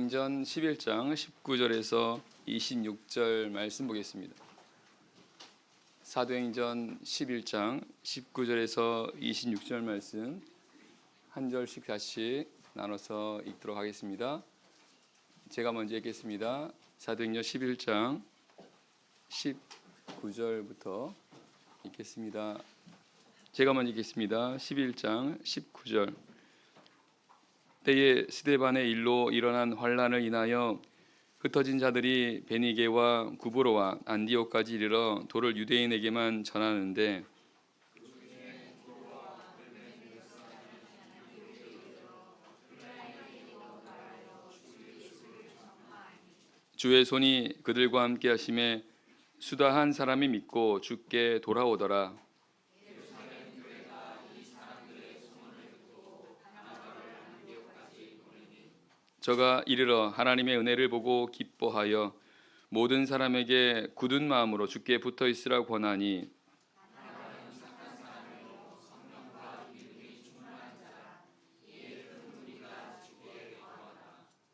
사도행전 11장 19절에서 26절 말씀 보겠습니다. 사도행전 11장 19절에서 26절 말씀 한 절씩 다시 나눠서 읽도록 하겠습니다. 제가 먼저 읽겠습니다. 사도행전 11장 19절부터 읽겠습니다. 제가 먼저 읽겠습니다. 11장 19절. 때에 스데반의 일로 일어난 환란을 인하여 흩어진 자들이 베니게와 구브로와 안디옥까지 이르러 도를 유대인에게만 전하는데 주의 손이 그들과 함께 하심에 수다 한 사람이 믿고 주께 돌아오더라. 저가 이르러 하나님의 은혜를 보고 기뻐하여 모든 사람에게 굳은 마음으로 주께 붙어 있으라 권하니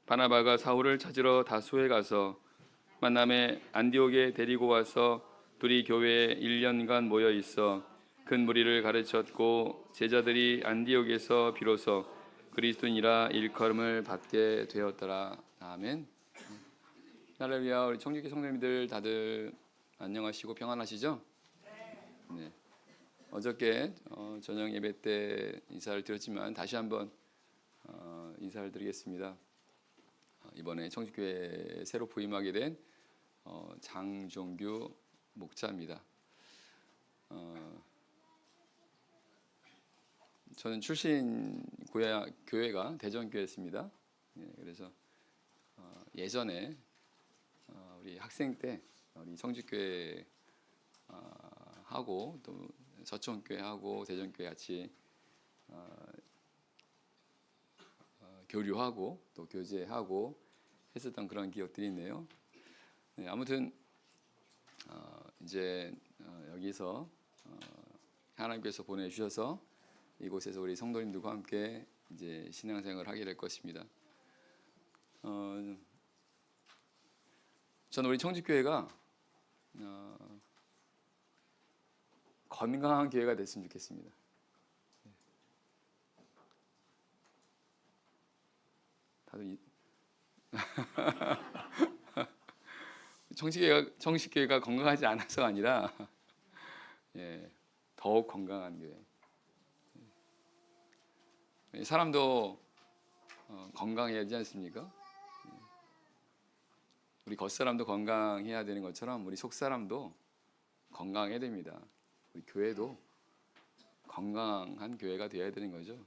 바나바가 사울을 찾으러 다소에 가서 만남에 안디옥에 데리고 와서 둘이 교회에 1년간 모여 있어 큰 무리를 가르쳤고 제자들이 안디옥에서 비로소 그리스도인이라 일컬음을 받게 되었더라. 아멘. 할렐루야. 우리 청주교 성도님들 다들 안녕하시고 평안하시죠? 네. 어저께 저녁 예배 때 인사를 드렸지만 다시 한번 인사를 드리겠습니다. 이번에 청주교회에 새로 부임하게 된 장종규 목사입니다. 저는 출신 교회가 대전교회였습니다. 그래서 예전에 우리 학생 때 우리 청주교회 하고 또 서천교회하고 대전교회 같이 교류하고 또 교제하고 했었던 그런 기억들이 있네요. 네, 아무튼 이제 여기서 하나님께서 보내주셔서 이곳에서 우리 성도님들과 함께 이제 신앙생활을 하게 될 것입니다. 저는 우리 청주교회가 건강한 교회가 됐으면 좋겠습니다. 다들 청주교회가 건강하지 않아서가 아니라 더욱 건강한 교회. 사람도 건강해야 하지 않습니까? 우리 겉사람도 건강해야 되는 것처럼 우리 속사람도 건강해야 됩니다. 우리 교회도 건강한 교회가 되어야 되는 거죠.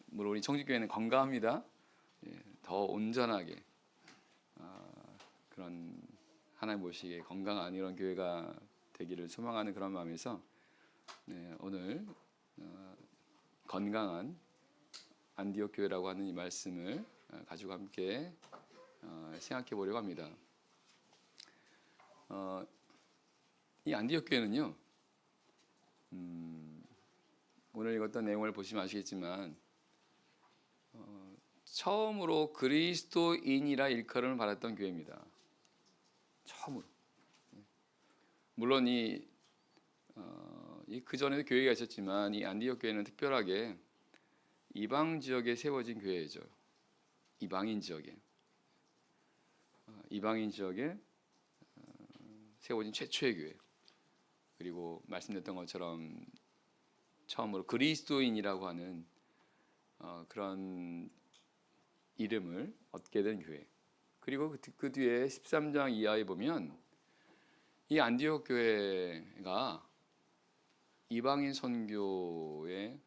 물론 우리 청주교회는 건강합니다. 더 온전하게 그런 하나님 보시기에 건강한 이런 교회가 되기를 소망하는 그런 마음에서 오늘 건강한 안디옥 교회라고 하는 이 말씀을 가지고 함께 생각해 보려고 합니다. 이 안디옥 교회는요, 오늘 읽었던 내용을 보시면 아시겠지만 처음으로 그리스도인이라 일컬음을 받았던 교회입니다. 처음으로. 물론 그 전에도 교회가 있었지만 이 안디옥 교회는 특별하게 이방 지역에 세워진 교회죠. 이방인 지역에 세워진 최초의 교회. 그리고 말씀드렸던 것처럼 처음으로 그리스도인이라고 하는 그런 이름을 얻게 된 교회. 그리고 그 뒤에 13장 이하에 보면 이 안디옥 교회가 이방인 선교의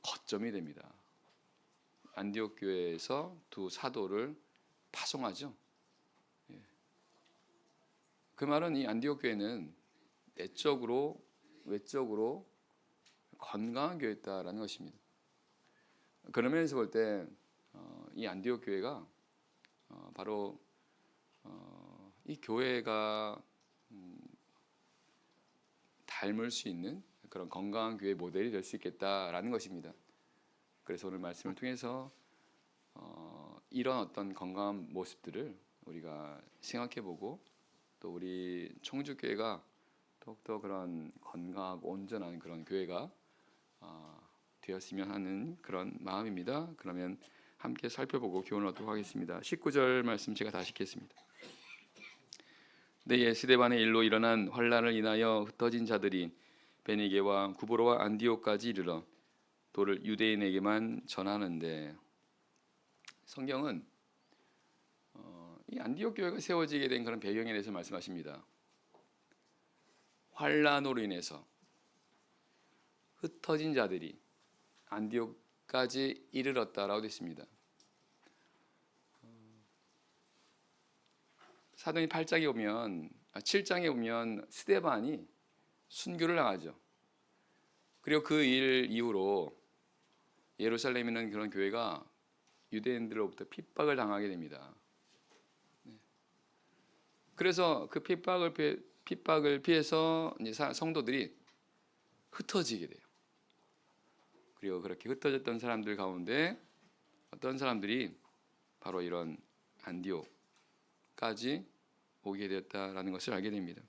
거점이 됩니다. 안디옥 교회에서 두 사도를 파송하죠. 그 말은 이 안디옥 교회는 내적으로 외적으로 건강한 교회였다라는 것입니다. 그런 면에서 볼 때 이 안디옥 교회가 바로 이 교회가 닮을 수 있는 그런 건강한 교회 모델이 될 수 있겠다라는 것입니다. 그래서 오늘 말씀을 통해서 이런 어떤 건강한 모습들을 우리가 생각해보고 또 우리 청주교회가 더욱더 그런 건강하고 온전한 그런 교회가 되었으면 하는 그런 마음입니다. 그러면 함께 살펴보고 교훈을 얻도록 하겠습니다. 19절 말씀 제가 다시 읽겠습니다. 네, 스데반의 일로 일어난 환란을 인하여 흩어진 자들이 베니게와 구브로와 안디옥까지 이르러 도를 유대인에게만 전하는데, 성경은 이 안디옥 교회가 세워지게 된 그런 배경에 대해서 말씀하십니다. 환란으로 인해서 흩어진 자들이 안디옥까지 이르렀다라고 되어 있습니다. 사도행 8장에 보면 7장에 보면 스데반이 순교를 당하죠. 그리고 그 일 이후로 예루살렘에 있는 그런 교회가 유대인들로부터 핍박을 당하게 됩니다. 그래서 그 핍박을 피해서 이제 성도들이 흩어지게 돼요. 그리고 그렇게 흩어졌던 사람들 가운데 어떤 사람들이 바로 이런 안디옥까지 오게 되었다라는 것을 알게 됩니다.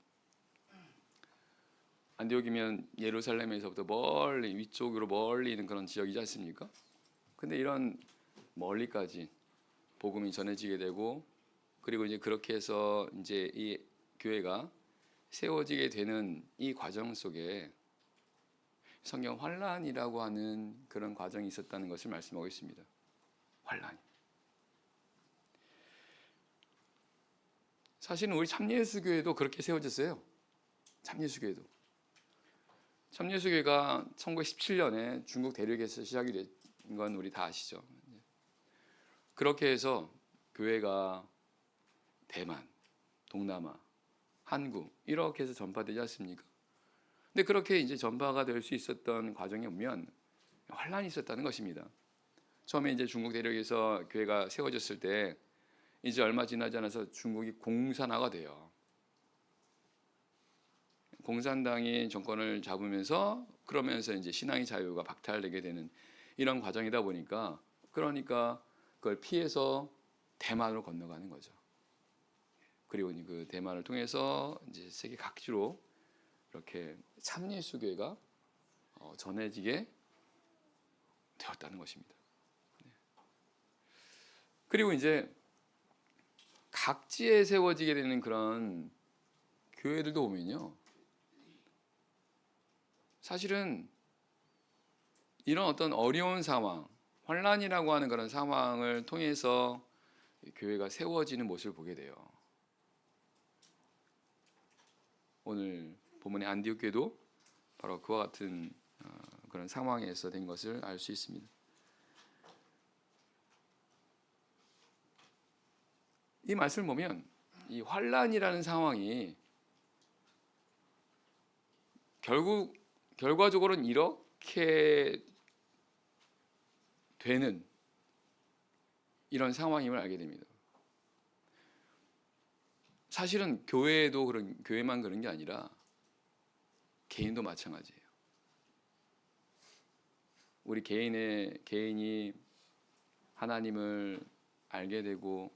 안디옥이면 예루살렘에서부터 멀리 위쪽으로 멀리 있는 그런 지역이지 않습니까? 근데 이런 멀리까지 복음이 전해지게 되고, 그리고 이제 그렇게 해서 이제 이 교회가 세워지게 되는 이 과정 속에 성경 환란이라고 하는 그런 과정이 있었다는 것을 말씀하고 있습니다. 환란. 사실은 우리 참예수교회도 그렇게 세워졌어요. 참예수교회도. 참예수교회가 1917년에 중국 대륙에서 시작이 된 건 우리 다 아시죠. 그렇게 해서 교회가 대만, 동남아, 한국 이렇게 해서 전파되지 않습니까? 근데 그렇게 이제 전파가 될 수 있었던 과정에 보면 환란이 있었다는 것입니다. 처음에 이제 중국 대륙에서 교회가 세워졌을 때 이제 얼마 지나지 않아서 중국이 공산화가 돼요. 공산당이 정권을 잡으면서 그러면서 이제 신앙의 자유가 박탈되게 되는 이런 과정이다 보니까, 그러니까 그걸 피해서 대만으로 건너가는 거죠. 그리고 그 대만을 통해서 이제 세계 각지로 이렇게 참예수교회가 전해지게 되었다는 것입니다. 그리고 이제 각지에 세워지게 되는 그런 교회들도 보면요, 사실은 이런 어떤 어려운 상황, 환란이라고 하는 그런 상황을 통해서 교회가 세워지는 모습을 보게 돼요. 오늘 본문의 안디옥 교회도 바로 그와 같은 그런 상황에서 된 것을 알 수 있습니다. 이 말씀을 보면 이 환란이라는 상황이 결과적으로는 이렇게 되는 이런 상황임을 알게 됩니다. 사실은 교회만 그런 게 아니라 개인도 마찬가지예요. 우리 개인이 하나님을 알게 되고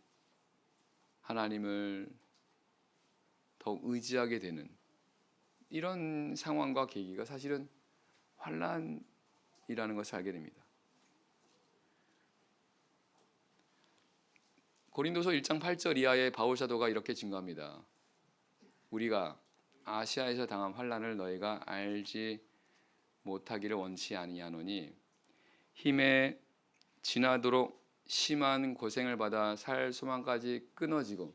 하나님을 더욱 의지하게 되는 이런 상황과 계기가 사실은 환란이라는 것을 알게 됩니다. 고린도서 1장 8절 이하에 바울 사도가 이렇게 증거합니다. 우리가 아시아에서 당한 환란을 너희가 알지 못하기를 원치 아니하노니 힘에 지나도록 심한 고생을 받아 살 소망까지 끊어지고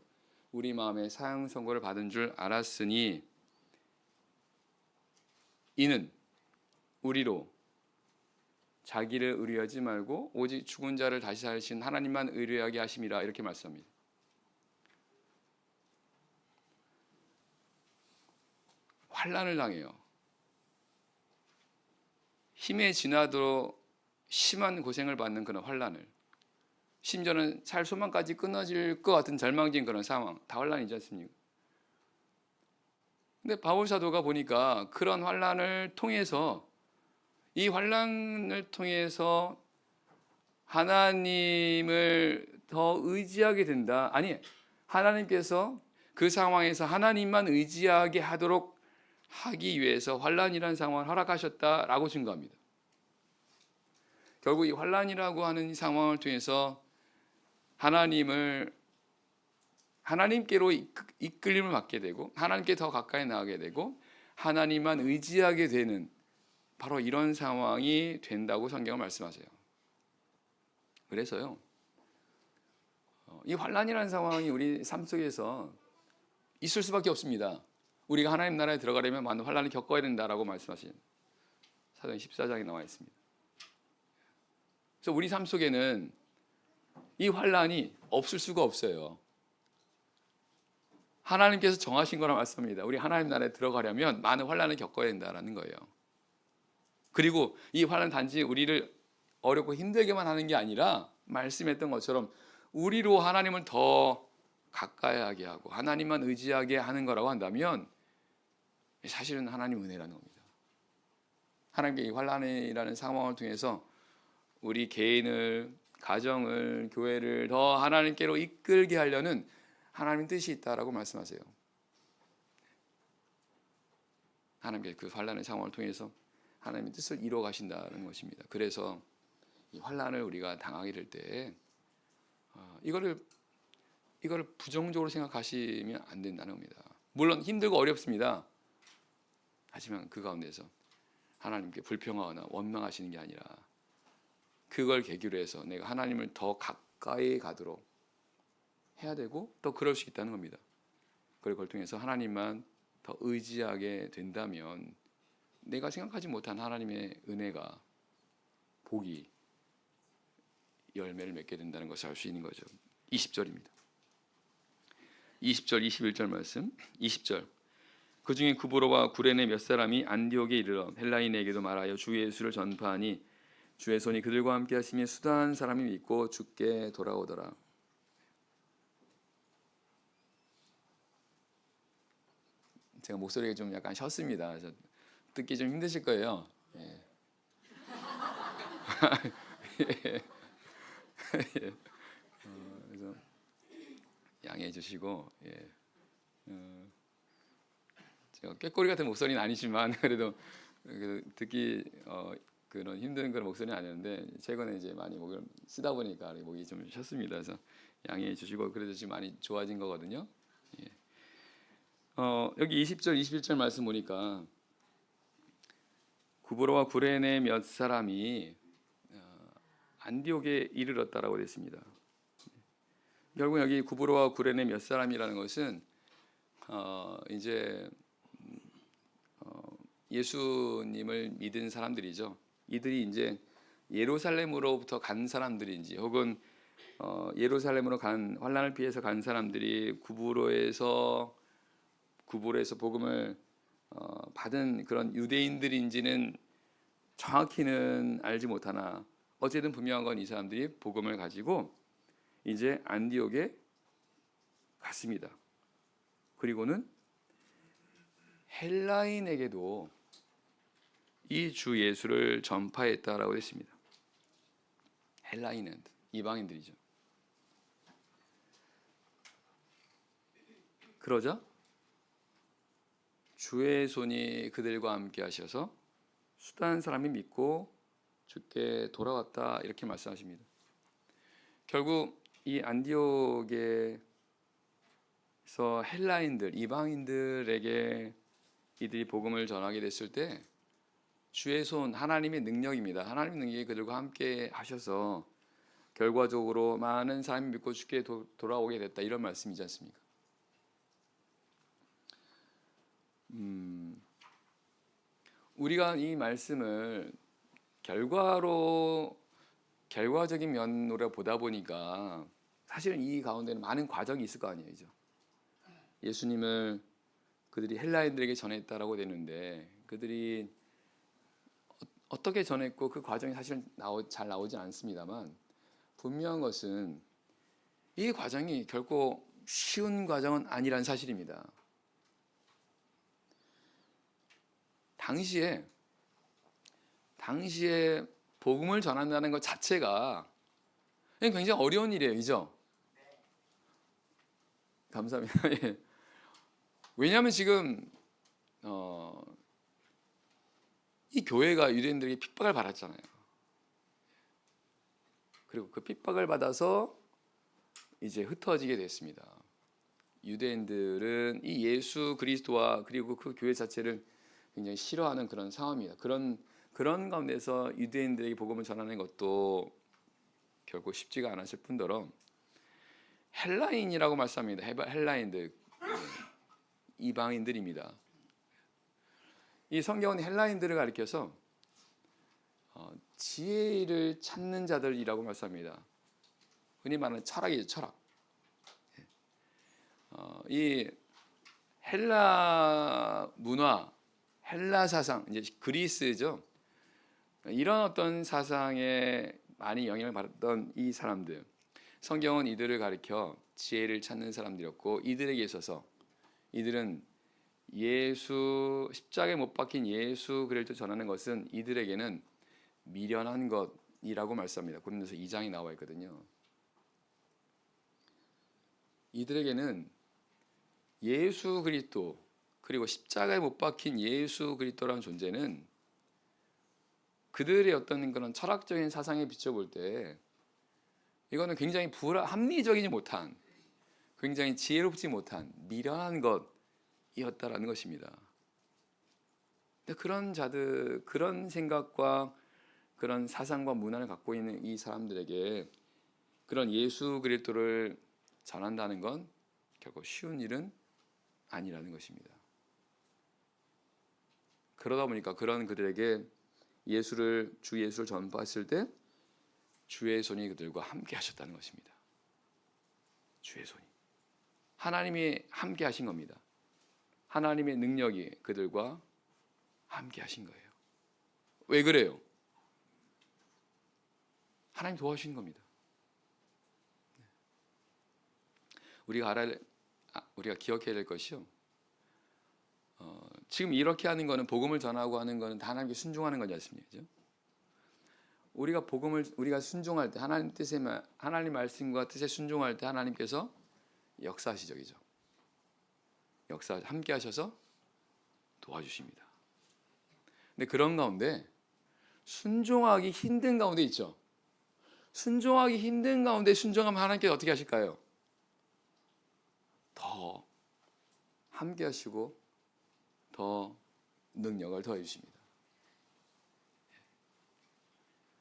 우리 마음에 사형 선고를 받은 줄 알았으니 이는 우리로 자기를 의뢰하지 말고 오직 죽은 자를 다시 살리신 하나님만 의뢰하게 하심이라, 이렇게 말씀합니다. 환난을 당해요. 힘에 지나도록 심한 고생을 받는 그런 환난을, 심지어는 살 소망까지 끊어질 것 같은 절망적인 그런 상황, 다 환난이지 않습니까? 근데 바울 사도가 보니까 그런 환난을 통해서, 이 환난을 통해서 하나님을 더 의지하게 된다. 아니, 하나님께서 그 상황에서 하나님만 의지하게 하도록 하기 위해서 환난이라는 상황을 허락하셨다라고 증거합니다. 결국 이 환난이라고 하는 상황을 통해서 하나님께로 이끌림을 받게 되고 하나님께 더 가까이 나가게 되고 하나님만 의지하게 되는 바로 이런 상황이 된다고 성경은 말씀하세요. 그래서요, 이 환난이라는 상황이 우리 삶 속에서 있을 수밖에 없습니다. 우리가 하나님 나라에 들어가려면 많은 환난을 겪어야 된다라고 말씀하신 사도행 14장에 나와 있습니다. 그래서 우리 삶 속에는 이 환난이 없을 수가 없어요. 하나님께서 정하신 거라 말씀합니다. 우리 하나님 나라에 들어가려면 많은 환난을 겪어야 된다는 거예요. 그리고 이 환난 단지 우리를 어렵고 힘들게만 하는 게 아니라 말씀했던 것처럼 우리로 하나님을 더 가까이 하게 하고 하나님만 의지하게 하는 거라고 한다면 사실은 하나님 은혜라는 겁니다. 하나님께 이 환난이라는 상황을 통해서 우리 개인을, 가정을, 교회를 더 하나님께로 이끌게 하려는 하나님 뜻이 있다라고 말씀하세요. 하나님께 그 환난의 상황을 통해서 하나님의 뜻을 이루어 가신다는 것입니다. 그래서 이 환난을 우리가 당하게 될 때 이거를 부정적으로 생각하시면 안 된다는 겁니다. 물론 힘들고 어렵습니다. 하지만 그 가운데서 하나님께 불평하거나 원망하시는 게 아니라 그걸 계기로 해서 내가 하나님을 더 가까이 가도록 해야 되고 또 그럴 수 있다는 겁니다. 그리고 그걸 통해서 하나님만 더 의지하게 된다면 내가 생각하지 못한 하나님의 은혜가, 복이, 열매를 맺게 된다는 것을 알 수 있는 거죠. 20절입니다. 20절, 21절 말씀. 20절. 그 중에 구브로와 구레네 몇 사람이 안디옥에 이르러 헬라인에게도 말하여 주 예수를 전파하니 주의 손이 그들과 함께 하시며 수다한 사람이 믿고 주께 돌아오더라. 제가 목소리가 좀 약간 쉬었습니다. 그래서 듣기 좀 힘드실 거예요. 예. 그래서 양해해 주시고, 제가 꾀꼬리 같은 목소리는 아니지만 그래도 듣기 그런 힘든 그런 목소리는 아니었는데 최근에 이제 많이 목을 쓰다 보니까 목이 좀 쉬었습니다. 그래서 양해해 주시고 그래도 지금 많이 좋아진 거거든요. 예. 여기 20절, 21절 말씀 보니까 구브로와 구레네 몇 사람이 안디옥에 이르렀다라고 되어 있습니다. 결국 여기 구브로와 구레네 몇 사람이라는 것은 이제 예수님을 믿은 사람들이죠. 이들이 이제 예루살렘으로부터 간 사람들인지 혹은 예루살렘으로 간 환난을 피해서 간 사람들이 구브로에서 복음을 받은 그런 유대인들인지는 정확히는 알지 못하나 어쨌든 분명한 건 이 사람들이 복음을 가지고 이제 안디옥에 갔습니다. 그리고는 헬라인에게도 이 주 예수를 전파했다라고 했습니다. 헬라인은 이방인들이죠. 그러자 주의 손이 그들과 함께 하셔서 수다한 사람이 믿고 주께 돌아왔다 이렇게 말씀하십니다. 결국 이 안디옥에서 헬라인들, 이방인들에게 이들이 복음을 전하게 됐을 때 주의 손, 하나님의 능력입니다. 하나님의 능력이 그들과 함께 하셔서 결과적으로 많은 사람이 믿고 주께 돌아오게 됐다 이런 말씀이지 않습니까? 우리가 이 말씀을 결과적인 면으로 보다 보니까 사실은 이 가운데는 많은 과정이 있을 거 아니에요. 예수님을 그들이 헬라인들에게 전했다라고 되는데 그들이 어떻게 전했고 그 과정이 사실은 잘 나오지 않습니다만 분명한 것은 이 과정이 결코 쉬운 과정은 아니란 사실입니다. 당시에 복음을 전한다는 것 자체가 굉장히 어려운 일이에요. 그죠? 감사합니다. 예. 왜냐하면 지금 이 교회가 유대인들에게 핍박을 받았잖아요. 그리고 그 핍박을 받아서 이제 흩어지게 됐습니다. 유대인들은 이 예수 그리스도와 그리고 그 교회 자체를 굉장히 싫어하는 그런 상황입니다. 그런 가운데서 유대인들에게 복음을 전하는 것도 결국 쉽지가 않았을 뿐더러 헬라인이라고 말씀합니다. 헬라인들, 이방인들입니다. 이 성경은 헬라인들을 가리켜서 지혜를 찾는 자들이라고 말씀합니다. 흔히 말하는 철학이죠, 철학. 이 헬라 문화, 헬라 사상, 이제 그리스죠. 이런 어떤 사상에 많이 영향을 받았던 이 사람들, 성경은 이들을 가리켜 지혜를 찾는 사람들이었고, 이들에게 있어서 이들은 예수 십자가에 못 박힌 예수 그리스도 전하는 것은 이들에게는 미련한 것이라고 말씀합니다. 고린도서 2장이 나와 있거든요. 이들에게는 예수 그리스도 그리고 십자가에 못 박힌 예수 그리스도라는 존재는 그들의 어떤 그런 철학적인 사상에 비춰볼 때 이거는 굉장히 합리적이지 못한, 굉장히 지혜롭지 못한 미련한 것이었다라는 것입니다. 근데 그런 자들, 그런 생각과 그런 사상과 문화를 갖고 있는 이 사람들에게 그런 예수 그리스도를 전한다는 건 결코 쉬운 일은 아니라는 것입니다. 그러다 보니까 그런 그들에게 주 예수를 전파했을 때 주의 손이 그들과 함께 하셨다는 것입니다. 주의 손이, 하나님이 함께 하신 겁니다. 하나님의 능력이 그들과 함께 하신 거예요. 왜 그래요? 하나님 도와주신 겁니다. 우리가 기억해야 될 것이요. 지금 이렇게 하는 거는, 복음을 전하고 하는 거는 다 하나님께 순종하는 거지 않습니까? 우리가 순종할 때, 하나님 말씀과 뜻에 순종할 때 하나님께서 역사하시죠. 함께 하셔서 도와주십니다. 근데 그런 가운데 순종하기 힘든 가운데 있죠. 순종하기 힘든 가운데 순종하면 하나님께서 어떻게 하실까요? 더 함께 하시고 더 능력을 더해 주십니다.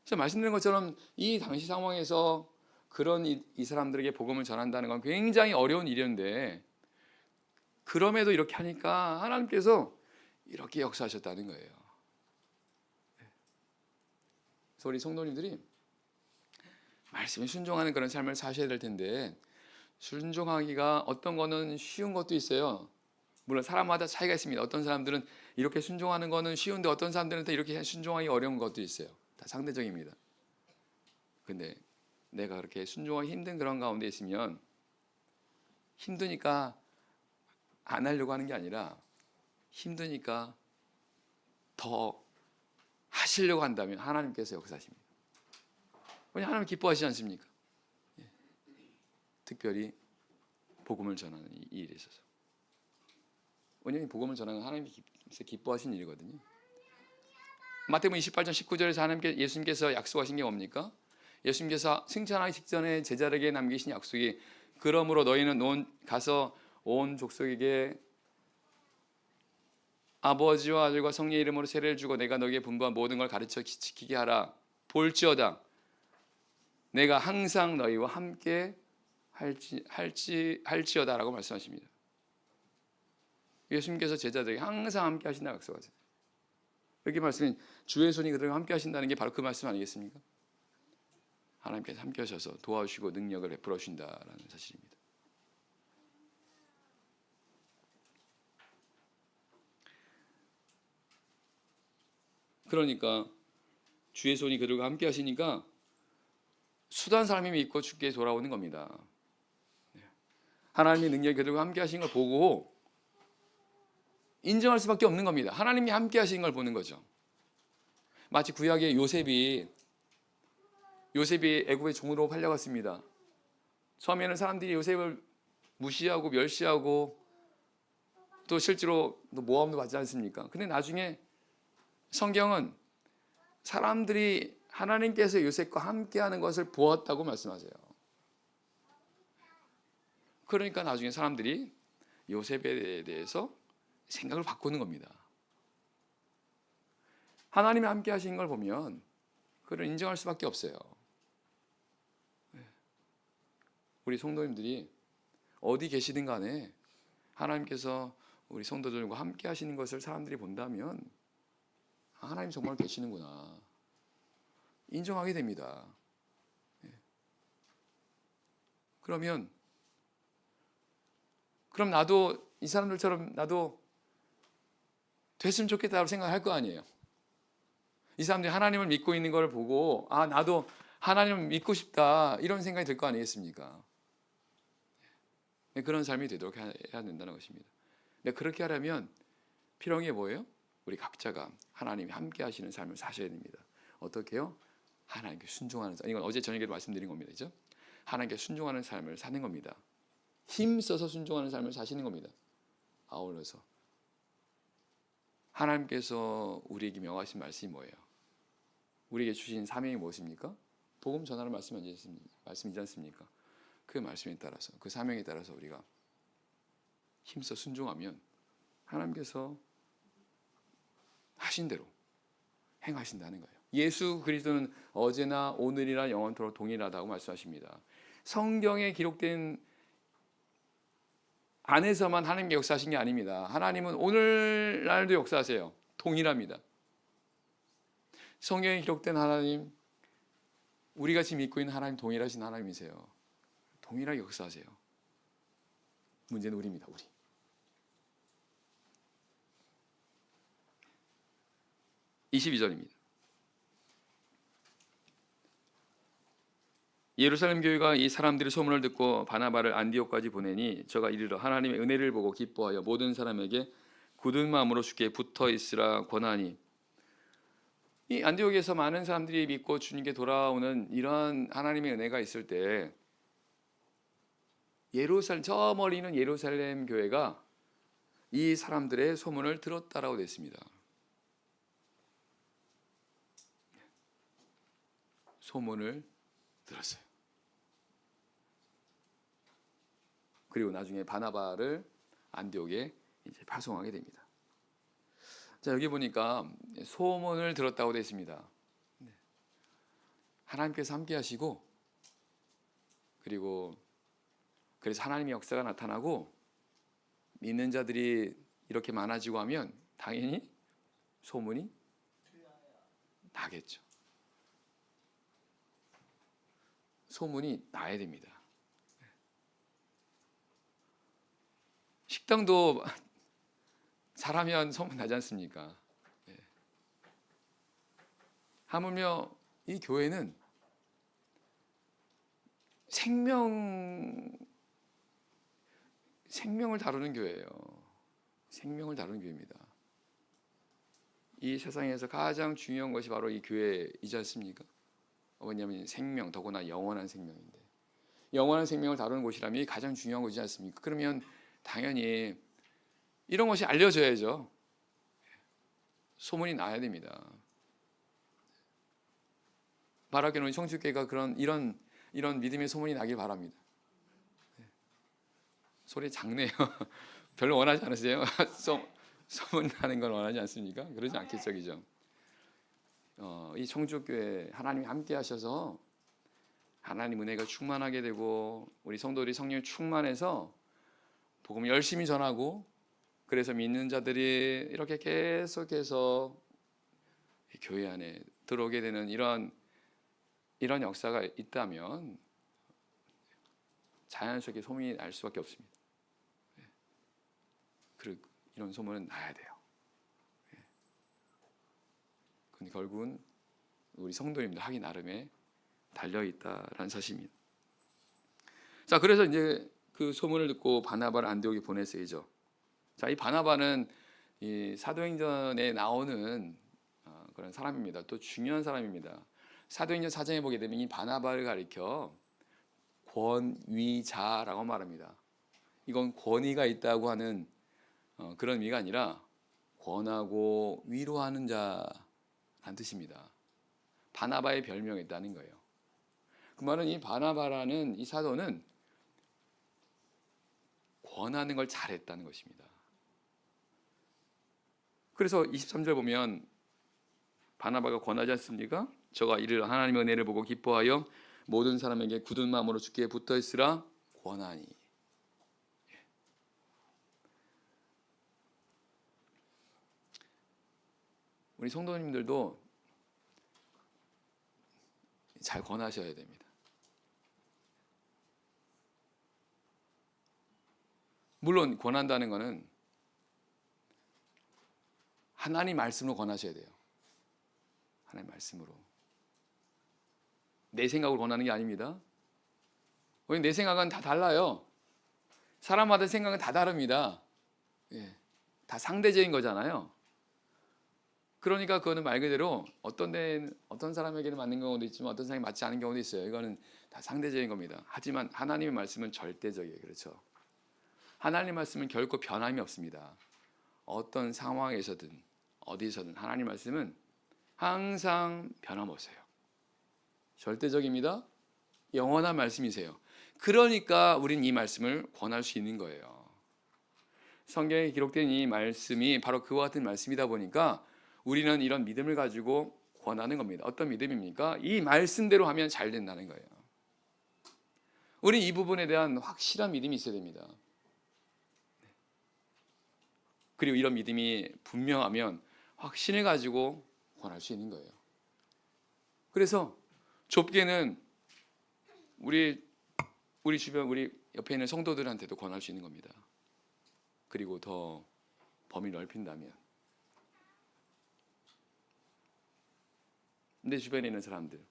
제가 말씀드린 것처럼 이 당시 상황에서 그런 이 사람들에게 복음을 전한다는 건 굉장히 어려운 일이었는데, 그럼에도 이렇게 하니까 하나님께서 이렇게 역사하셨다는 거예요. 그래서 우리 성도님들이 말씀에 순종하는 그런 삶을 사셔야 될 텐데, 순종하기가 어떤 거는 쉬운 것도 있어요. 물론 사람마다 차이가 있습니다. 어떤 사람들은 이렇게 순종하는 거는 쉬운데 어떤 사람들은 이렇게 순종하기 어려운 것도 있어요. 다 상대적입니다. 근데 내가 그렇게 순종하기 힘든 그런 가운데 있으면, 힘드니까 안 하려고 하는 게 아니라 힘드니까 더 하시려고 한다면 하나님께서 역사하십니다. 왜냐하면 하나님 기뻐하시지 않습니까? 특별히 복음을 전하는 이 일에 있어서. 왜냐하면 복음을 전하는 건 하나님께서 기뻐하시는 일이거든요. 마태복음 28장 19절에서 예수님께서 약속하신 게 뭡니까? 예수님께서 승천하기 직전에 제자들에게 남기신 약속이, 그러므로 너희는 가서 온 족속에게 아버지와 아들과 성령의 이름으로 세례를 주고 내가 너희에게 분부한 모든 걸 가르쳐 지키게 하라. 볼지어다 내가 항상 너희와 함께 할지어다라고 말씀하십니다. 예수님께서 제자들에게 항상 함께 하신다고 약속하세요. 여기 말씀인 주의 손이 그들과 함께 하신다는 게 바로 그 말씀 아니겠습니까? 하나님께서 함께 하셔서 도와주시고 능력을 베풀어 주신다라는 사실입니다. 그러니까 주의 손이 그들과 함께 하시니까 수단 사람이 믿고 주께 돌아오는 겁니다. 하나님의 능력이 그들과 함께 하신 걸 보고 인정할 수밖에 없는 겁니다. 하나님이 함께 하신 걸 보는 거죠. 마치 구약의 요셉이 애굽의 종으로 팔려갔습니다. 처음에는 사람들이 요셉을 무시하고 멸시하고 또 실제로 모함도 받지 않습니까? 근데 나중에 성경은 사람들이 하나님께서 요셉과 함께하는 것을 보았다고 말씀하세요. 그러니까 나중에 사람들이 요셉에 대해서 생각을 바꾸는 겁니다. 하나님이 함께 하신 걸 보면 그를 인정할 수밖에 없어요. 우리 성도님들이 어디 계시든 간에 하나님께서 우리 성도들과 함께 하시는 것을 사람들이 본다면 하나님 정말 계시는구나 인정하게 됩니다. 그럼 나도 이 사람들처럼 나도 됐으면 좋겠다고 생각할 거 아니에요. 이 사람들이 하나님을 믿고 있는 걸 보고 나도 하나님을 믿고 싶다 이런 생각이 들 거 아니겠습니까? 그런 삶이 되도록 해야 된다는 것입니다. 근데 그렇게 하려면 필요한 게 뭐예요? 우리 각자가 하나님이 함께 하시는 삶을 사셔야 됩니다. 어떻게요? 하나님께 순종하는 삶. 이건 어제 저녁에도 말씀드린 겁니다. 그죠? 하나님께 순종하는 삶을 사는 겁니다. 힘써서 순종하는 삶을 사시는 겁니다. 아울러서 하나님께서 우리에게 명하신 말씀이 뭐예요? 우리에게 주신 사명이 무엇입니까? 복음 전하는 말씀이지 않습니까? 그 말씀에 따라서 그 사명에 따라서 우리가 힘써 순종하면 하나님께서 하신 대로 행하신다는 거예요. 예수 그리스도는 어제나 오늘이나 영원토록 동일하다고 말씀하십니다. 성경에 기록된 안에서만 하나님께 역사하신 게 아닙니다. 하나님은 오늘날도 역사하세요. 동일합니다. 성경에 기록된 하나님, 우리가 지금 믿고 있는 하나님 동일하신 하나님이세요. 동일하게 역사하세요. 문제는 우리입니다. 우리. (22절입니다) 예루살렘 교회가 이 사람들의 소문을 듣고 바나바를 안디옥까지 보내니 저가 이르러 하나님의 은혜를 보고 기뻐하여 모든 사람에게 굳은 마음으로 주께 붙어 있으라 권하니. 이 안디옥에서 많은 사람들이 믿고 주님께 돌아오는 이런 하나님의 은혜가 있을 때 저 멀리 있는 예루살렘 교회가 이 사람들의 소문을 들었다라고 됐습니다. 소문을 들었어요. 그리고 나중에 바나바를 안디옥에 이제 파송하게 됩니다. 자, 여기 보니까 소문을 들었다고 되어 있습니다. 하나님께서 함께 하시고 그리고 그래서 하나님의 역사가 나타나고 믿는 자들이 이렇게 많아지고 하면 당연히 소문이 나겠죠. 소문이 나야 됩니다. 식당도 잘하면 소문 나지 않습니까? 하물며 이 교회는 생명을 다루는 교회예요. 생명을 다루는 교회입니다. 이 세상에서 가장 중요한 것이 바로 이 교회이지 않습니까? 왜냐하면 생명, 더구나 영원한 생명인데 영원한 생명을 다루는 곳이라면 이게 가장 중요한 것이지 않습니까? 그러면 당연히 이런 것이 알려져야죠. 소문이 나야 됩니다. 바라기는 청주교회가 이런 믿음의 소문이 나길 바랍니다. 소리 작네요. 별로 원하지 않으세요? 소문 나는 걸 원하지 않습니까? 그러지 않겠죠, 그죠? 이 청주교회 하나님이 함께 하셔서 하나님 은혜가 충만하게 되고 우리 성도들이 성령이 충만해서 복음을 열심히 전하고 그래서 믿는 자들이 이렇게 계속해서 교회 안에 들어오게 되는 이런 역사가 있다면 자연스럽게 소문이 날 수밖에 없습니다. 그리고 이런 소문은 나야 돼요. 근데 결국은 우리 성도님들 하기 나름에 달려있다라는 사실입니다. 자, 그래서 이제 그 소문을 듣고 바나바를 안디옥에 보냈어야죠. 자, 이 바나바는 이 사도행전에 나오는 그런 사람입니다. 또 중요한 사람입니다. 사도행전 4장에 보게 되면 이 바나바를 가리켜 권위자라고 말합니다. 이건 권위가 있다고 하는 그런 의미가 아니라 권하고 위로하는 자라는 뜻입니다. 바나바의 별명이 있다는 거예요. 그 말은 이 바나바라는 이 사도는 권하는 걸 잘했다는 것입니다. 그래서 23절 보면 바나바가 권하지 않습니까? 저가 이를 하나님의 은혜를 보고 기뻐하여 모든 사람에게 굳은 마음으로 주께 붙어 있으라 권하니. 우리 성도님들도 잘 권하셔야 됩니다. 물론 권한다는 것은 하나님 말씀으로 권하셔야 돼요. 하나님 말씀으로. 내 생각으로 권하는 게 아닙니다. 내 생각은 다 달라요. 사람마다 생각은 다 다릅니다. 다 상대적인 거잖아요. 그러니까 그거는 말 그대로 어떤 사람에게는 맞는 경우도 있지만 어떤 사람이 맞지 않은 경우도 있어요. 이거는 다 상대적인 겁니다. 하지만 하나님의 말씀은 절대적이에요. 그렇죠? 하나님 말씀은 결코 변함이 없습니다. 어떤 상황에서든 어디서든 하나님 말씀은 항상 변함없어요. 절대적입니다. 영원한 말씀이세요. 그러니까 우린 이 말씀을 권할 수 있는 거예요. 성경에 기록된 이 말씀이 바로 그와 같은 말씀이다 보니까 우리는 이런 믿음을 가지고 권하는 겁니다. 어떤 믿음입니까? 이 말씀대로 하면 잘 된다는 거예요. 우리 이 부분에 대한 확실한 믿음이 있어야 됩니다. 그리고 이런 믿음이 분명하면 확신을 가지고 권할 수 있는 거예요. 그래서 좁게는 우리 주변 우리 옆에 있는 성도들한테도 권할 수 있는 겁니다. 그리고 더 범위를 넓힌다면 내 주변에 있는 사람들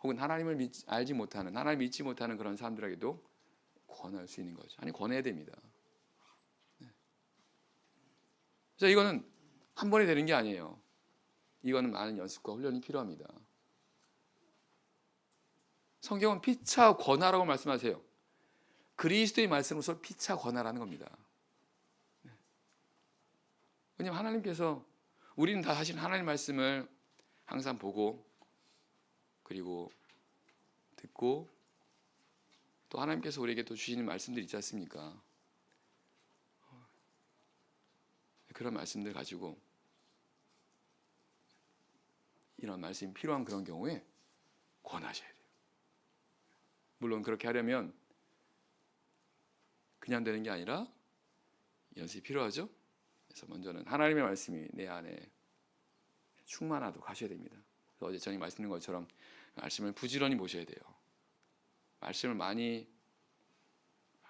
혹은 하나님을 알지 못하는 하나님 믿지 못하는 그런 사람들에게도 권할 수 있는 거죠. 아니 권해야 됩니다. 그래서 이거는 한 번에 되는 게 아니에요. 이거는 많은 연습과 훈련이 필요합니다. 성경은 피차 권하라고 말씀하세요. 그리스도의 말씀으로서 피차 권하라는 겁니다. 왜냐하면 하나님께서 우리는 다 사실 하나님 말씀을 항상 보고 그리고 듣고 또 하나님께서 우리에게 또 주시는 말씀들이 있지 않습니까? 그런 말씀들 가지고 이런 말씀이 필요한 그런 경우에 권하셔야 돼요. 물론 그렇게 하려면 그냥 되는 게 아니라 연습이 필요하죠. 그래서 먼저는 하나님의 말씀이 내 안에 충만하도록 하셔야 됩니다. 그래서 어제 전에 말씀드린 것처럼 말씀을 부지런히 보셔야 돼요. 말씀을 많이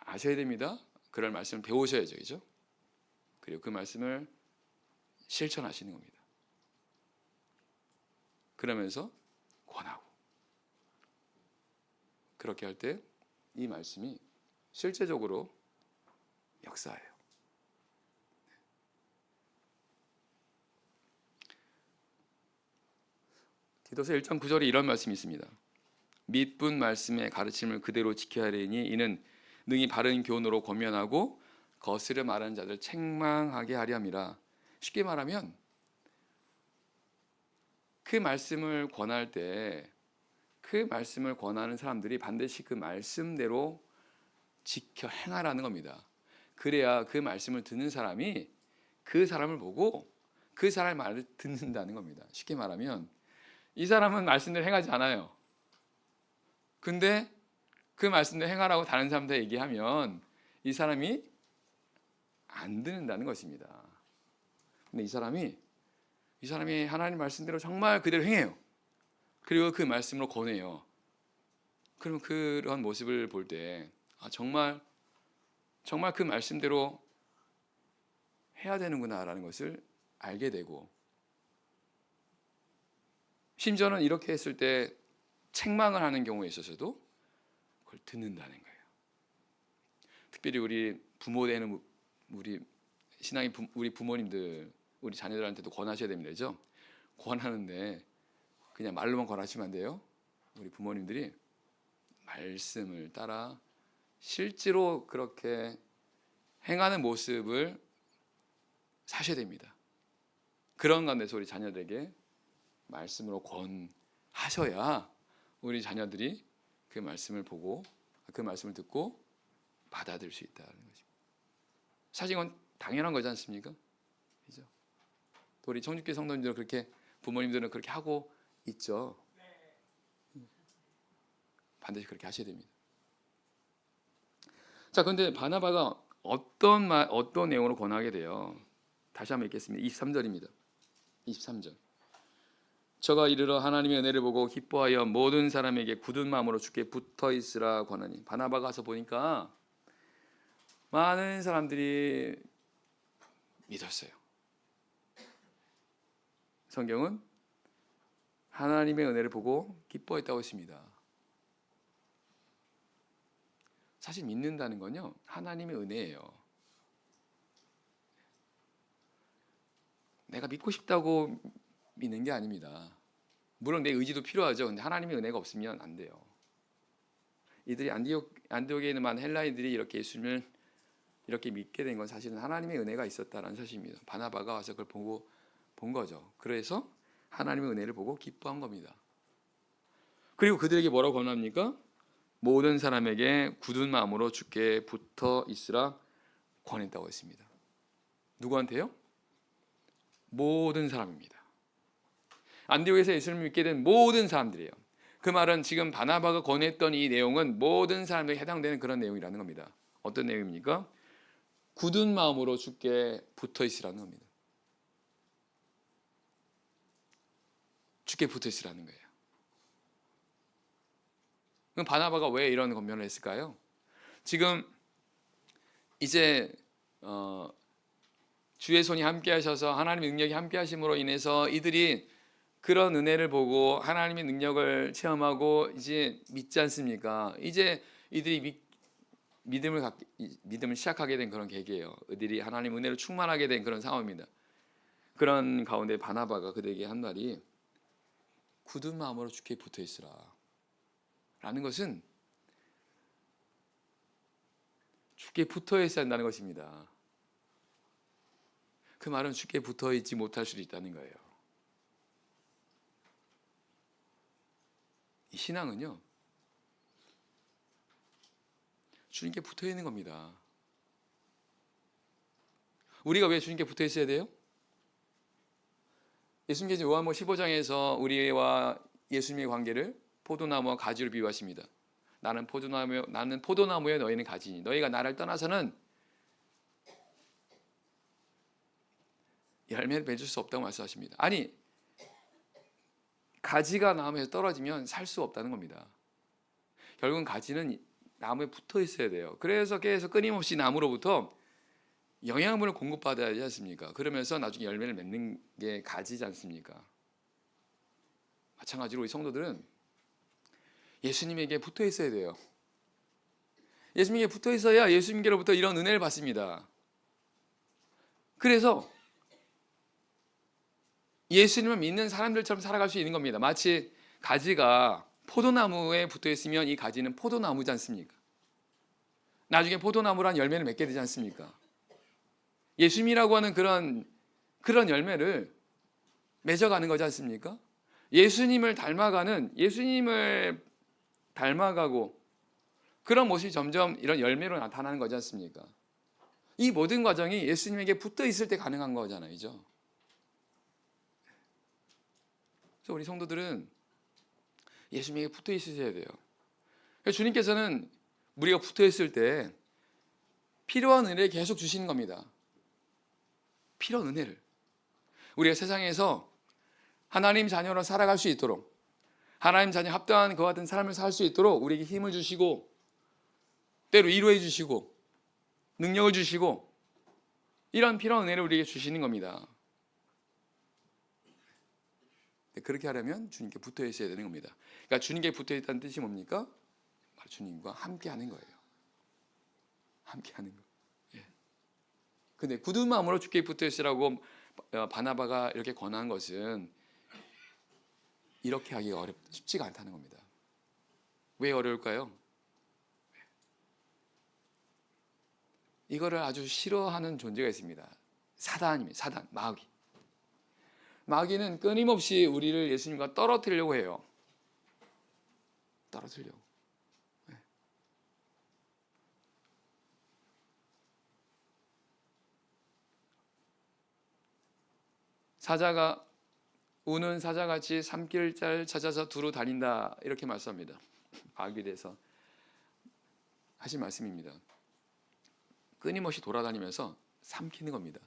아셔야 됩니다. 그럴 말씀을 배우셔야죠. 그죠? 그리고 그 말씀을 실천하시는 겁니다. 그러면서 권하고 그렇게 할 때 이 말씀이 실제적으로 역사해요. 디도서 1장 9절에 이런 말씀이 있습니다. 믿분 말씀의 가르침을 그대로 지켜야 하리니 이는 능히 바른 교훈으로 권면하고 거스려 말하는 자들 책망하게 하려 함이라. 쉽게 말하면 그 말씀을 권할 때 그 말씀을 권하는 사람들이 반드시 그 말씀대로 지켜 행하라는 겁니다. 그래야 그 말씀을 듣는 사람이 그 사람을 보고 그 사람의 말을 듣는다는 겁니다. 쉽게 말하면 이 사람은 말씀대로 행하지 않아요. 근데 그 말씀대로 행하라고 다른 사람한테 얘기하면 이 사람이 안 듣는다는 것입니다. 근데 이 사람이 하나님 말씀대로 정말 그대로 행해요. 그리고 그 말씀으로 권해요. 그럼 그런 모습을 볼 때 정말 그 말씀대로 해야 되는구나라는 것을 알게 되고 심지어는 이렇게 했을 때 책망을 하는 경우에 있어서도 그걸 듣는다는 거예요. 특별히 우리 부모 되는 우리 신앙의 우리 부모님들 우리 자녀들한테도 권하셔야 됩니다. 그죠? 권하는데 그냥 말로만 권하시면 안 돼요. 우리 부모님들이 말씀을 따라 실제로 그렇게 행하는 모습을 사셔야 됩니다. 그런 가운데서 우리 자녀들에게 말씀으로 권하셔야 우리 자녀들이 그 말씀을 보고 그 말씀을 듣고 받아들일 수 있다는 것입니다. 사실 이건 당연한 거지 않습니까? 그죠? 또 우리 청주교회 성도님들은 그렇게, 부모님들은 그렇게 하고 있죠. 반드시 그렇게 하셔야 됩니다. 자, 그런데 바나바가 어떤 내용으로 권하게 돼요? 다시 한번 읽겠습니다. 23절입니다. 23절. 저가 이르러 하나님의 은혜를 보고 기뻐하여 모든 사람에게 굳은 마음으로 주께 붙어 있으라 권하니. 바나바가 가서 보니까 많은 사람들이 믿었어요. 성경은 하나님의 은혜를 보고 기뻐했다고 했습니다. 사실 믿는다는 건요, 하나님의 은혜예요. 내가 믿고 싶다고 믿는 게 아닙니다. 물론 내 의지도 필요하죠. 근데 하나님의 은혜가 없으면 안 돼요. 이들이 안디옥에 있는 많은 헬라인들이 이렇게 예수님을 이렇게 믿게 된 건 사실은 하나님의 은혜가 있었다는 사실입니다. 바나바가 와서 그걸 보고 본 거죠. 그래서 하나님의 은혜를 보고 기뻐한 겁니다. 그리고 그들에게 뭐라고 권합니까? 모든 사람에게 굳은 마음으로 주께 붙어 있으라 권했다고 했습니다. 누구한테요? 모든 사람입니다. 안디옥에서 예수님을 믿게 된 모든 사람들이에요. 그 말은 지금 바나바가 권했던 이 내용은 모든 사람에게 해당되는 그런 내용이라는 겁니다. 어떤 내용입니까? 굳은 마음으로 주께 붙어 있으라는 겁니다. 주께 붙어 있으라는 거예요. 그럼 바나바가 왜 이런 권면을 했을까요? 지금 이제 주의 손이 함께 하셔서 하나님의 능력이 함께 하심으로 인해서 이들이 그런 은혜를 보고 하나님의 능력을 체험하고 이제 믿지 않습니까? 이제 이들이 믿음을 시작하게 된 그런 계기예요. 이들이 하나님 은혜로 충만하게 된 그런 상황입니다. 그런 가운데 바나바가 그들에게 한 말이 굳은 마음으로 주께 붙어 있으라 라는 것은 주께 붙어 있어야 한다는 것입니다. 그 말은 주께 붙어 있지 못할 수도 있다는 거예요. 이 신앙은요, 주님께 붙어 있는 겁니다. 우리가 왜 주님께 붙어 있어야 돼요? 예수님께서 요한복음 15장에서 우리와 예수님의 관계를 포도나무와 가지로 비유하십니다. 나는 포도나무에 너희는 가지니 너희가 나를 떠나서는 열매를 맺을 수 없다고 말씀하십니다. 아니, 가지가 나무에서 떨어지면 살 수 없다는 겁니다. 결국은 가지는 나무에 붙어 있어야 돼요. 그래서 계속 끊임없이 나무로부터 영양분을 공급받아야 하지 않습니까? 그러면서 나중에 열매를 맺는 게 가지지 않습니까? 마찬가지로 우리 성도들은 예수님에게 붙어 있어야 돼요. 예수님에게 붙어 있어야 예수님께로부터 이런 은혜를 받습니다. 그래서 예수님을 믿는 사람들처럼 살아갈 수 있는 겁니다. 마치 가지가 포도나무에 붙어 있으면 이 가지는 포도나무지 않습니까? 나중에 포도나무란 열매를 맺게 되지 않습니까? 예수님이라고 하는 그런 열매를 맺어가는 거지 않습니까? 예수님을 닮아가고 그런 모습이 점점 이런 열매로 나타나는 거지 않습니까? 이 모든 과정이 예수님에게 붙어 있을 때 가능한 거잖아요. 그죠? 그래서 우리 성도들은 예수님에게 붙어 있으셔야 돼요. 주님께서는 우리가 붙어 있을 때 필요한 은혜를 계속 주시는 겁니다. 필요한 은혜를. 우리가 세상에서 하나님 자녀로 살아갈 수 있도록, 하나님 자녀 합당한 그와 같은 삶을 살 수 있도록 우리에게 힘을 주시고 때로 위로해 주시고 능력을 주시고 이런 필요한 은혜를 우리에게 주시는 겁니다. 그렇게 하려면 주님께 붙어 있어야 되는 겁니다. 그러니까 주님께 붙어 있다는 뜻이 뭡니까? 주님과 함께 하는 거예요. 함께 하는 거. 예. 근데 굳은 마음으로 주께 붙어 있으라고 바나바가 이렇게 권한 것은 이렇게 하기가 쉽지가 않다는 겁니다. 왜 어려울까요? 이거를 아주 싫어하는 존재가 있습니다. 사단입니다. 사단, 마귀. 마귀는 끊임없이 우리를 예수님과 떨어뜨리려고 해요. 떨어뜨리려고. 사자가 우는 사자같이 삼킬자를 찾아서 두루 다닌다, 이렇게 말씀합니다. 마귀에 대해서 하신 말씀입니다. 끊임없이 돌아다니면서 삼키는 겁니다.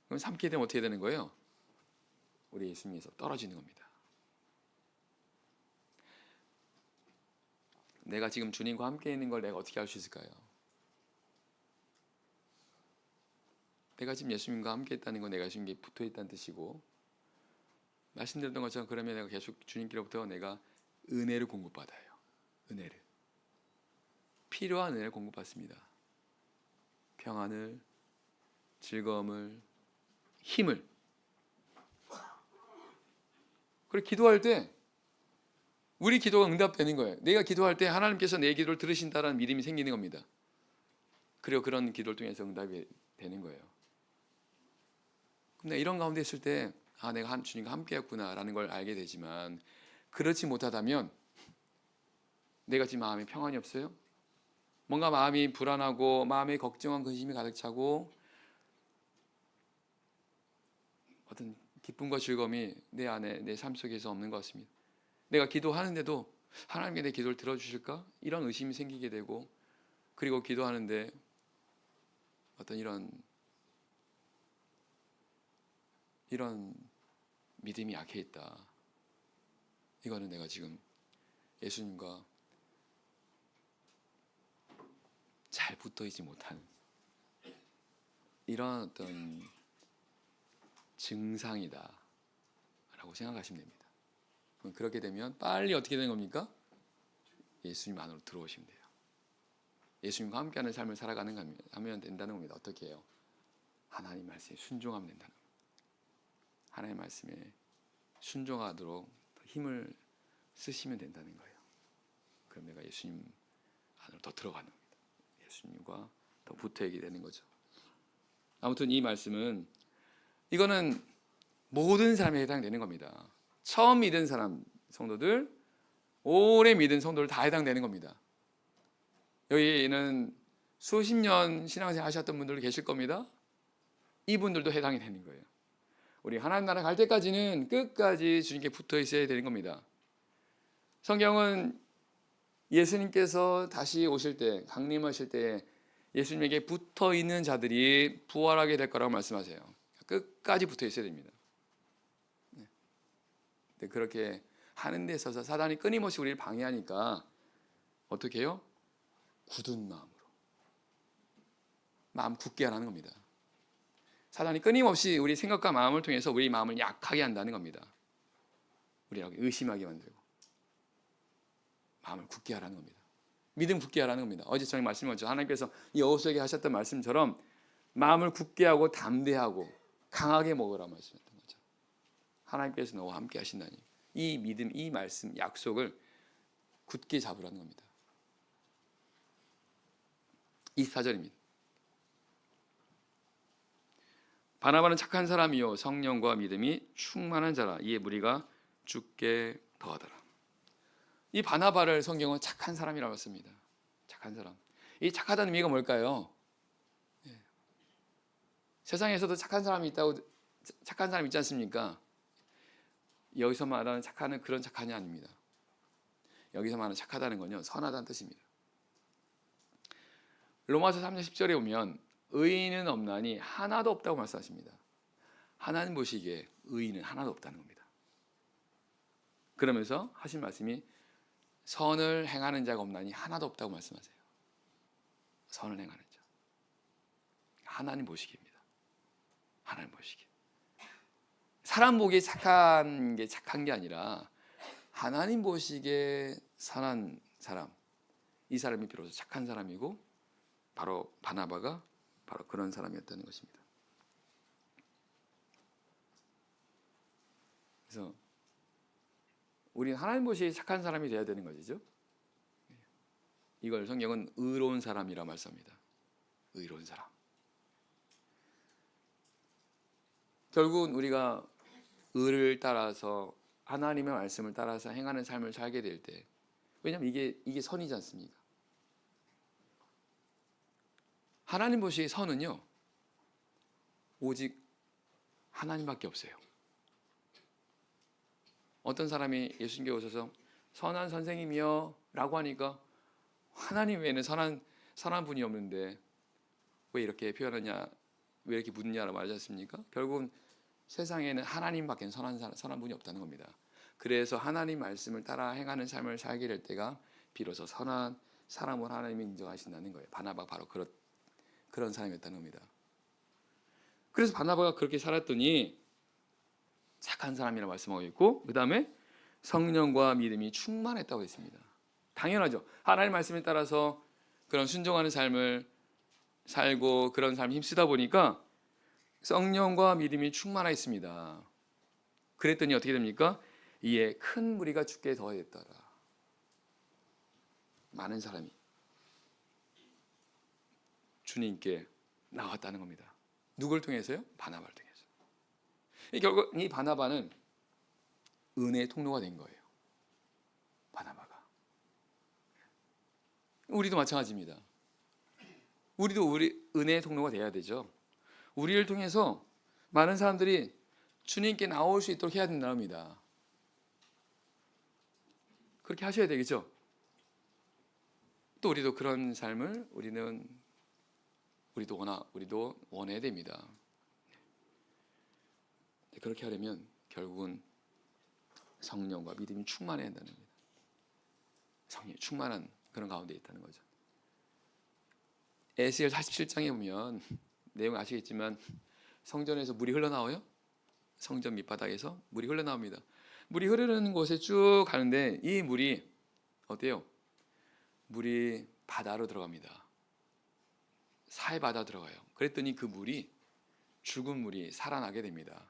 그럼 삼키게 되면 어떻게 되는 거예요? 우리 예수님에서 떨어지는 겁니다. 내가 지금 주님과 함께 있는 걸 내가 어떻게 알 수 있을까요? 내가 지금 예수님과 함께 있다는 건 내가 주님께 붙어 있다는 뜻이고, 말씀드렸던 것처럼 그러면 내가 계속 주님께로부터 내가 은혜를 공급받아요. 은혜를, 필요한 은혜를 공급받습니다. 평안을, 즐거움을, 힘을. 그리고 기도할 때 우리 기도가 응답되는 거예요. 내가 기도할 때 하나님께서 내 기도를 들으신다는 믿음이 생기는 겁니다. 그리고 그런 기도를 통해서 응답이 되는 거예요. 근데 이런 가운데 있을 때 내가 주님과 함께했구나라는 걸 알게 되지만, 그렇지 못하다면 내가 지금 마음에 평안이 없어요? 뭔가 마음이 불안하고 마음에 걱정과 근심이 가득 차고 어떤 기쁨과 즐거움이 내 안에, 내 삶 속에서 없는 것 같습니다. 내가 기도하는데도 하나님께 내 기도를 들어주실까? 이런 의심이 생기게 되고, 그리고 기도하는데 어떤 이런 믿음이 약해 있다. 이거는 내가 지금 예수님과 잘 붙어있지 못한 이런 어떤 증상이다 라고 생각하시면 됩니다. 그럼 그렇게 되면 빨리 어떻게 되는 겁니까? 예수님 안으로 들어오시면 돼요. 예수님과 함께하는 삶을 살아가는 하면 된다는 겁니다. 어떻게 해요? 하나님 말씀에 순종하면 된다는 겁니다. 하나님 말씀에 순종하도록 힘을 쓰시면 된다는 거예요. 그럼 내가 예수님 안으로 더 들어가는 겁니다. 예수님과 더 붙어있게 되는 거죠. 아무튼 이 말씀은, 이거는 모든 사람에 해당되는 겁니다. 처음 믿은 사람, 성도들, 오래 믿은 성도들 다 해당되는 겁니다. 여기는 수십 년 신앙생활 하셨던 분들도 계실 겁니다. 이분들도 해당이 되는 거예요. 우리 하나님 나라 갈 때까지는 끝까지 주님께 붙어 있어야 되는 겁니다. 성경은 예수님께서 다시 오실 때, 강림하실 때 예수님에게 붙어 있는 자들이 부활하게 될 거라고 말씀하세요. 끝까지 붙어 있어야 됩니다. 네, 그렇게 하는 데 있어서 사단이 끊임없이 우리를 방해하니까 어떻게 해요? 굳은 마음으로, 마음 굳게 하라는 겁니다. 사단이 끊임없이 우리 생각과 마음을 통해서 우리 마음을 약하게 한다는 겁니다. 우리라고 의심하게 만들고 마음을 굳게 하라는 겁니다. 믿음 굳게 하라는 겁니다. 어제 저희 말씀하셨죠. 하나님께서 여호수아에게 하셨던 말씀처럼 마음을 굳게 하고 담대하고 강하게 먹으라 말씀했던 거죠. 하나님께서 너와 함께 하신다니, 이 믿음, 이 말씀, 약속을 굳게 잡으라는 겁니다. 24절입니다. 바나바는 착한 사람이요 성령과 믿음이 충만한 자라, 이에 무리가 죽게 더하더라. 이 바나바를 성경은 착한 사람이라고 했습니다. 착한 사람. 이 착하다는 의미가 뭘까요? 세상에서도 착한 사람이 있다고, 착한 사람 있지 않습니까? 여기서 말하는 착한은 그런 착한이 아닙니다. 여기서 말하는 착하다는 건요, 선하다는 뜻입니다. 로마서 3장 10절에 보면 의인은 없나니 하나도 없다고 말씀하십니다. 하나님 보시기에 의인은 하나도 없다는 겁니다. 그러면서 하신 말씀이 선을 행하는 자가 없나니 하나도 없다고 말씀하세요. 선을 행하는 자, 하나님 보시기입니다. 하나님 보시기. 사람 보기에 착한 게 아니라 하나님 보시기에 선한 사람, 이 사람이 비로소 착한 사람이고, 바로 바나바가 바로 그런 사람이었다는 것입니다. 그래서 우리는 하나님 보시기에 착한 사람이 되어야 되는 것이죠. 이걸 성경은 의로운 사람이라 말씀합니다. 의로운 사람. 결국은 우리가 의를 따라서 하나님의 말씀을 따라서 행하는 삶을 살게 될 때, 왜냐하면 이게 선이지 않습니까? 하나님 보시기에 선은요, 오직 하나님밖에 없어요. 어떤 사람이 예수님께 오셔서 선한 선생님이요 라고 하니까 하나님 외에는 선한 분이 없는데 왜 이렇게 표현하냐, 왜 이렇게 묻냐라고 말하지 않습니까? 결국은 세상에는 하나님밖에 선한 분이 없다는 겁니다. 그래서 하나님 말씀을 따라 행하는 삶을 살게 될 때가 비로소 선한 사람을 하나님이 인정하신다는 거예요. 바나바가 바로 그런 사람이었다는 겁니다. 그래서 바나바가 그렇게 살았더니 착한 사람이라고 말씀하고 있고, 그 다음에 성령과 믿음이 충만했다고 했습니다. 당연하죠. 하나님 말씀에 따라서 그런 순종하는 삶을 살고 그런 삶에 힘쓰다 보니까 성령과 믿음이 충만했습니다. 그랬더니 어떻게 됩니까? 이에 큰 무리가 주께 더했더라. 많은 사람이 주님께 나왔다는 겁니다. 누굴 통해서요? 바나바를 통해서. 결국 이 바나바는 은혜의 통로가 된 거예요. 바나바가. 우리도 마찬가지입니다. 우리도 우리 은혜의 통로가 돼야 되죠. 우리를 통해서 많은 사람들이 주님께 나올 수 있도록 해야 된다는 겁니다. 그렇게 하셔야 되겠죠. 또 우리도 그런 삶을 우리도 원해야 됩니다. 그렇게 하려면 결국은 성령과 믿음이 충만해야 한다는 겁니다. 성령이 충만한 그런 가운데 있다는 거죠. 에스겔 47장에 보면 내용 아시겠지만 성전에서 물이 흘러나와요. 성전 밑바닥에서 물이 흘러나옵니다. 물이 흐르는 곳에 쭉 가는데 이 물이 어때요? 물이 바다로 들어갑니다. 사해 바다 들어가요. 그랬더니 그 물이 죽은 물이 살아나게 됩니다.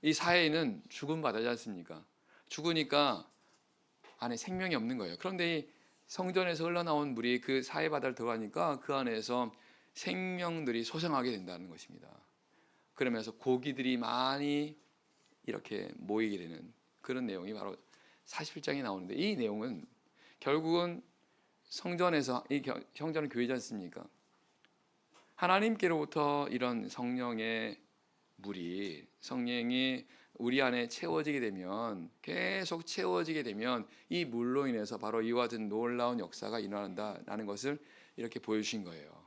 이 사해는 죽은 바다지 않습니까? 죽으니까 안에 생명이 없는 거예요. 그런데 이 성전에서 흘러나온 물이 그 사해 바다를 들어가니까 그 안에서 생명들이 소생하게 된다는 것입니다. 그러면서 고기들이 많이 이렇게 모이게 되는 그런 내용이 바로 41장에 나오는데, 이 내용은 결국은 성전에서, 이 성전은 교회지 않습니까? 하나님께로부터 이런 성령의 물이, 성령이 우리 안에 채워지게 되면, 계속 채워지게 되면 이 물로 인해서 바로 이와 같은 놀라운 역사가 일어난다라는 것을 이렇게 보여주신 거예요.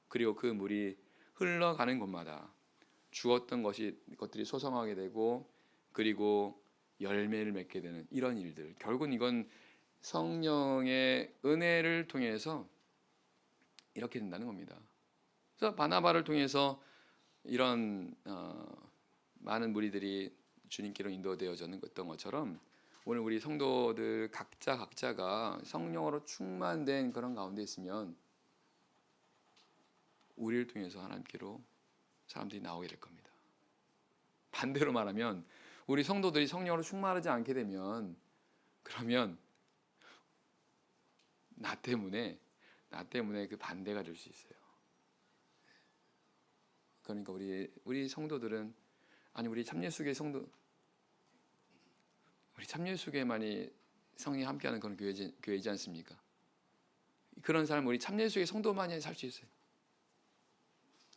그리고 그 물이 흘러가는 곳마다 죽었던 것들이 소성하게 되고, 그리고 열매를 맺게 되는 이런 일들, 결국은 이건 성령의 은혜를 통해서 이렇게 된다는 겁니다. 그래서 바나바를 통해서 이런 많은 무리들이 주님께로 인도되어졌던 것처럼 오늘 우리 성도들 각자가 성령으로 충만된 그런 가운데 있으면 우리를 통해서 하나님께로 사람들이 나오게 될 겁니다. 반대로 말하면 우리 성도들이 성령으로 충만하지 않게 되면, 그러면 나 때문에 그 반대가 될 수 있어요. 그러니까 우리 성도들은, 아니 우리 참예수교의 성도, 우리 참예수교에만이 성령이 함께하는 그런 교회이지 않습니까? 그런 삶 우리 참예수교의 성도만이 살 수 있어요.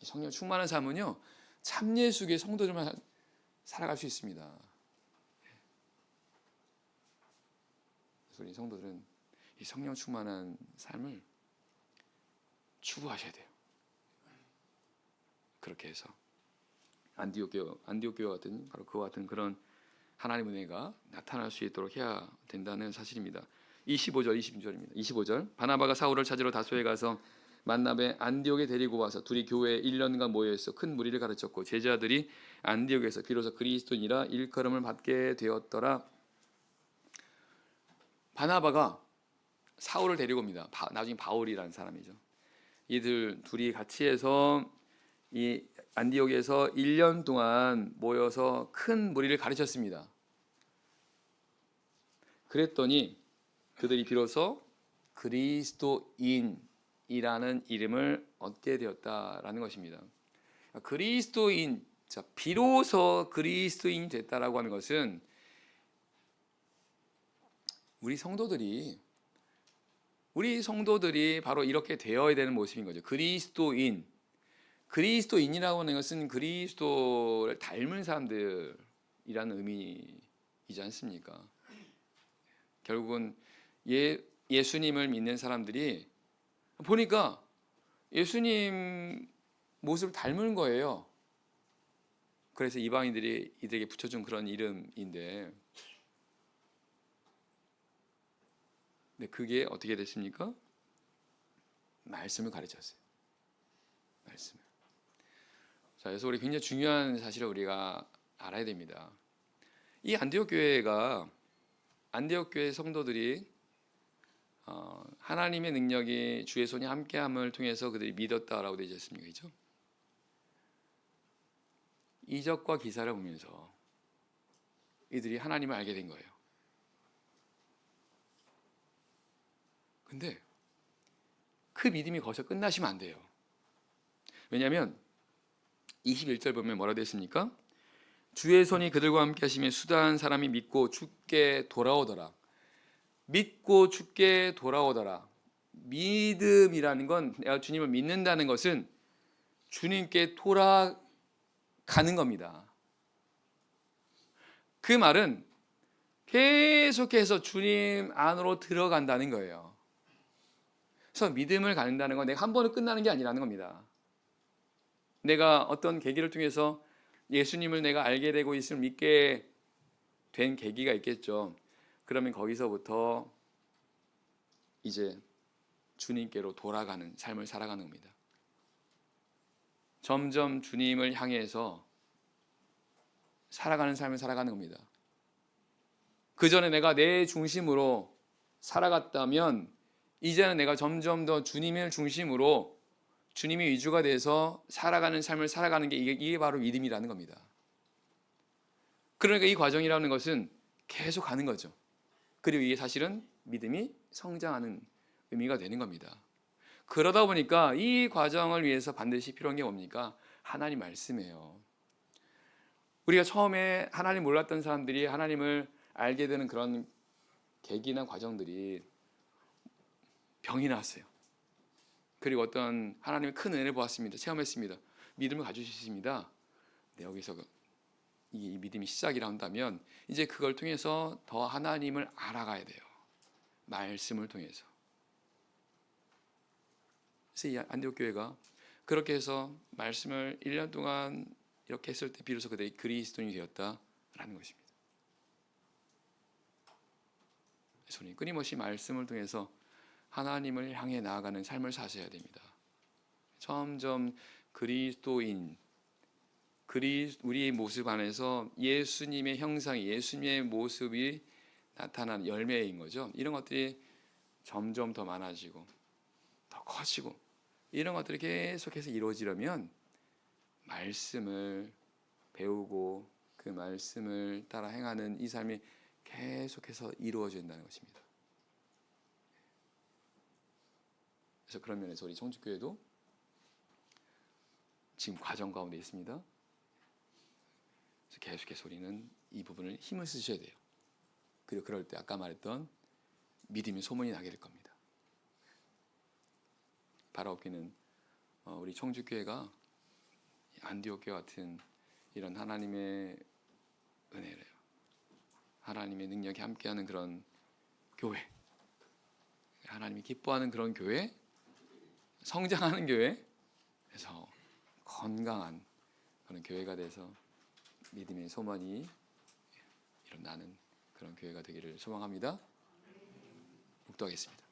성령 충만한 삶은요, 참예수교의 성도들만 살아갈 수 있습니다. 그래서 우리 성도들은 이 성령 충만한 삶을 추구하셔야 돼요. 그렇게 해서 안디옥 교회 같은, 바로 그와 같은 그런 하나님의 은혜가 나타날 수 있도록 해야 된다는 사실입니다. 26절입니다. 25절. 바나바가 사울을 찾으러 다소에 가서 만나베 안디옥에 데리고 와서 둘이 교회에 1년간 모여있어 큰 무리를 가르쳤고, 제자들이 안디옥에서 비로소 그리스도인이라 일컬음을 받게 되었더라. 바나바가 사울을 데리고 옵니다. 나중에 바울이라는 사람이죠. 이들 둘이 같이 해서 이 안디옥에서 1년 동안 모여서 큰 무리를 가르쳤습니다. 그랬더니 그들이 비로소 그리스도인이라 그리스도인이라는 이름을 얻게 되었다라는 것입니다. 그리스도인, 자, 비로소 그리스도인이 됐다라고 하는 것은 우리 성도들이 바로 이렇게 되어야 되는 모습인 거죠. 그리스도인이라고 하는 것은 그리스도를 닮은 사람들이라는 의미이지 않습니까? 결국은 예수님을 믿는 사람들이 보니까 예수님 모습을 닮은 거예요. 그래서 이방인들이 이들에게 붙여준 그런 이름인데, 근데 그게 어떻게 됐습니까? 말씀을 가르쳤어요. 말씀을. 자, 그래서 우리 굉장히 중요한 사실을 우리가 알아야 됩니다. 이 안디옥 교회 성도들이 하나님의 능력이 주의 손이 함께함을 통해서 그들이 믿었다라고 되어 있습니다. 그렇죠? 이적과 기사를 보면서 이들이 하나님을 알게 된 거예요. 근데 그 믿음이 거기서 끝나시면 안 돼요. 왜냐하면 21절 보면 뭐라고 되어 있습니까? 주의 손이 그들과 함께 하시며 수다한 사람이 믿고 주께 돌아오더라. 믿고 주께 돌아오더라. 믿음이라는 건, 내가 주님을 믿는다는 것은 주님께 돌아가는 겁니다. 그 말은 계속해서 주님 안으로 들어간다는 거예요. 그래서 믿음을 갖는다는 건 내가 한 번에 끝나는 게 아니라는 겁니다. 내가 어떤 계기를 통해서 예수님을 내가 알게 되고 있음을 믿게 된 계기가 있겠죠. 그러면 거기서부터 이제 주님께로 돌아가는 삶을 살아가는 겁니다. 점점 주님을 향해서 살아가는 삶을 살아가는 겁니다. 그 전에 내가 내 중심으로 살아갔다면 이제는 내가 점점 더 주님을 중심으로 주님의 위주가 돼서 살아가는 삶을 살아가는 게 이게 바로 믿음이라는 겁니다. 그러니까 이 과정이라는 것은 계속 가는 거죠. 그리고 이게 사실은 믿음이 성장하는 의미가 되는 겁니다. 그러다 보니까 이 과정을 위해서 반드시 필요한 게 뭡니까? 하나님 말씀이에요. 우리가 처음에 하나님 몰랐던 사람들이 하나님을 알게 되는 그런 계기나 과정들이 병이 났어요. 그리고 어떤 하나님의 큰 은혜를 보았습니다. 체험했습니다. 믿음을 가지셨습니다. 네, 여기서 이 믿음이 시작이라 한다면 이제 그걸 통해서 더 하나님을 알아가야 돼요. 말씀을 통해서. 그래서 이 안디옥 교회가 그렇게 해서 말씀을 1년 동안 이렇게 했을 때 비로소 그들이 그리스도인이 되었다라는 것입니다. 손이 끊임없이 말씀을 통해서 하나님을 향해 나아가는 삶을 사셔야 됩니다. 점점 그리스도인, 우리의 모습 안에서 예수님의 형상이, 예수님의 모습이 나타나는 열매인 거죠. 이런 것들이 점점 더 많아지고 더 커지고 이런 것들이 계속해서 이루어지려면 말씀을 배우고 그 말씀을 따라 행하는 이 삶이 계속해서 이루어진다는 것입니다. 그래서 그런 면에서 우리 청주교회도 지금 과정 가운데 있습니다. 그래서 계속해서 우리는 이 부분을 힘을 쓰셔야 돼요. 그리고 그럴 때 아까 말했던 믿음의 소문이 나게 될 겁니다. 바로 없기는 우리 청주교회가 안디옥 교회 같은 이런 하나님의 은혜래요. 하나님의 능력이 함께하는 그런 교회, 하나님이 기뻐하는 그런 교회, 성장하는 교회, 그래서 건강한 그런 교회가 돼서 믿음의 소망이 일어나는 그런 교회가 되기를 소망합니다. 묵도하겠습니다.